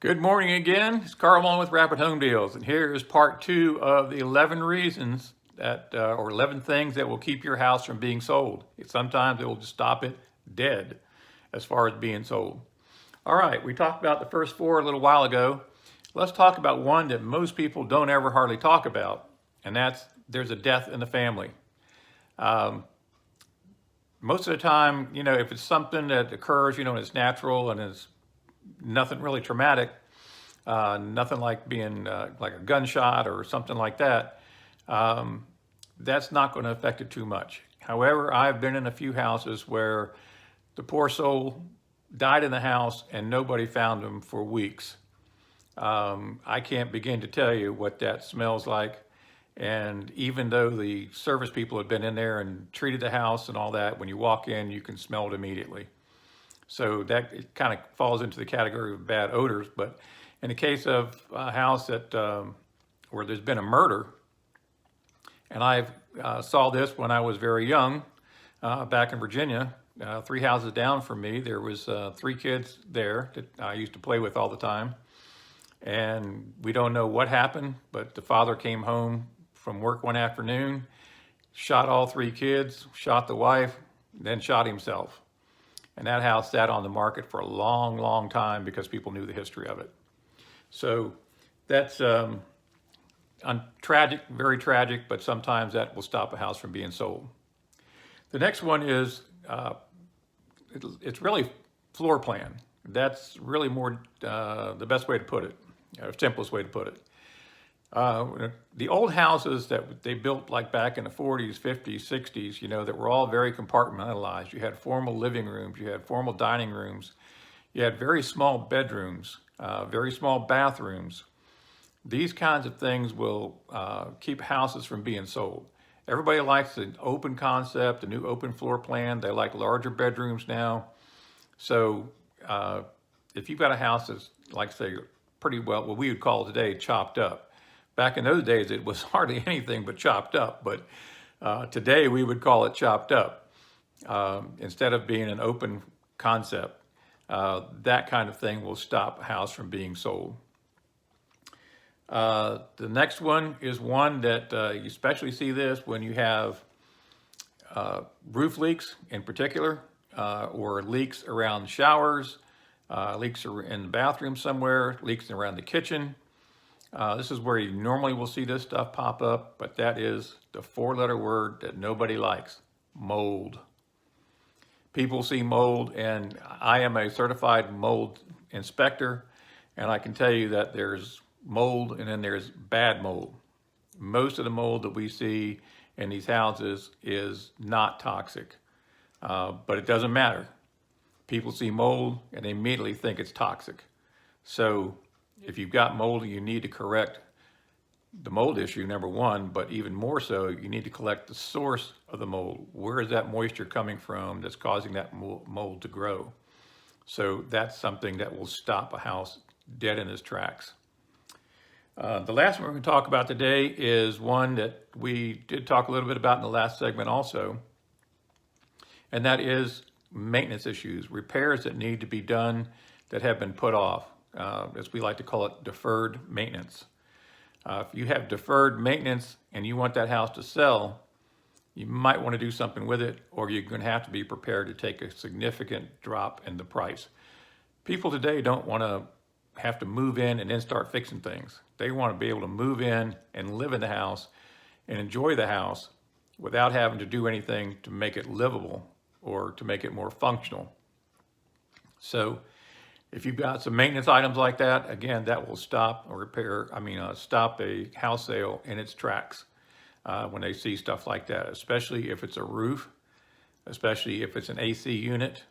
Good morning again. It's Carl on with Rapid Home Deals, and here is part 2 of the 11 reasons that, or 11 things that will keep your house from being sold. Sometimes it will just stop it dead as far as being sold. All right, we talked about the first 4 a little while ago. Let's talk about one that most people don't ever hardly talk about, and that's there's a death in the family. Most of the time, if it's something that occurs, and it's natural and it's nothing really traumatic, nothing like being like a gunshot or something like that, that's not going to affect it too much. However, I've been in a few houses where the poor soul died in the house and nobody found him for weeks. I can't begin to tell you what that smells like. And even though the service people had been in there and treated the house and all that, when you walk in, you can smell it immediately. So that it kind of falls into the category of bad odors. But in the case of a house that where there's been a murder, and I saw this when I was very young, back in Virginia, 3 houses down from me, there was 3 kids there that I used to play with all the time. And we don't know what happened, but the father came home from work one afternoon, shot all 3 kids, shot the wife, then shot himself. And that house sat on the market for a long, long time because people knew the history of it. So that's tragic, very tragic, but sometimes that will stop a house from being sold. The next one is, it's really floor plan. That's really more the best way to put it, or simplest way to put it. The old houses that they built like back in the 40s, 50s, 60s, that were all very compartmentalized. You had formal living rooms, you had formal dining rooms, you had very small bedrooms, very small bathrooms. These kinds of things will keep houses from being sold. Everybody likes an open concept, a new open floor plan. They like larger bedrooms now. So if you've got a house that's, like, say, pretty well, what we would call today chopped up. Back in those days, it was hardly anything but chopped up, but today we would call it chopped up. Instead of being an open concept, that kind of thing will stop a house from being sold. The next one is one that you especially see this when you have roof leaks in particular, or leaks around showers, leaks in the bathroom somewhere, leaks around the kitchen. This is where you normally will see this stuff pop up, but that is the 4-letter word that nobody likes: mold. People see mold, and I am a certified mold inspector, and I can tell you that there's mold and then there's bad mold. Most of the mold that we see in these houses is not toxic, but it doesn't matter. People see mold and they immediately think it's toxic. So if you've got mold, you need to correct the mold issue, number one, but even more so, you need to collect the source of the mold. Where is that moisture coming from that's causing that mold to grow? So that's something that will stop a house dead in its tracks. The last one we're going to talk about today is one that we did talk a little bit about in the last segment also, and that is maintenance issues, repairs that need to be done that have been put off. As we like to call it, deferred maintenance. If you have deferred maintenance and you want that house to sell, you might want to do something with it, or you're going to have to be prepared to take a significant drop in the price. People today don't want to have to move in and then start fixing things. They want to be able to move in and live in the house and enjoy the house without having to do anything to make it livable or to make it more functional. So if you've got some maintenance items like that, again, that will stop stop a house sale in its tracks when they see stuff like that, especially if it's a roof, especially if it's an AC unit,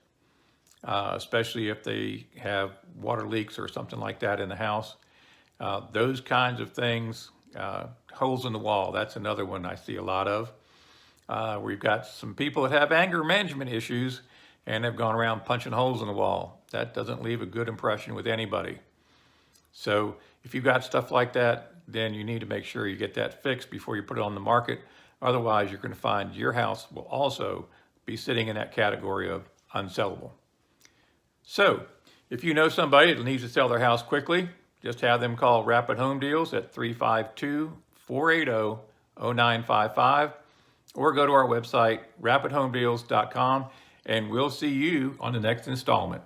especially if they have water leaks or something like that in the house. Those kinds of things, holes in the wall, that's another one I see a lot of. We've got some people that have anger management issues and have gone around punching holes in the wall. That doesn't leave a good impression with anybody. So if you've got stuff like that, then you need to make sure you get that fixed before you put it on the market. Otherwise, you're going to find your house will also be sitting in that category of unsellable. So If you know somebody that needs to sell their house quickly, just have them call Rapid Home Deals at 352-480-0955 or go to our website, rapidhomedeals.com, and we'll see you on the next installment.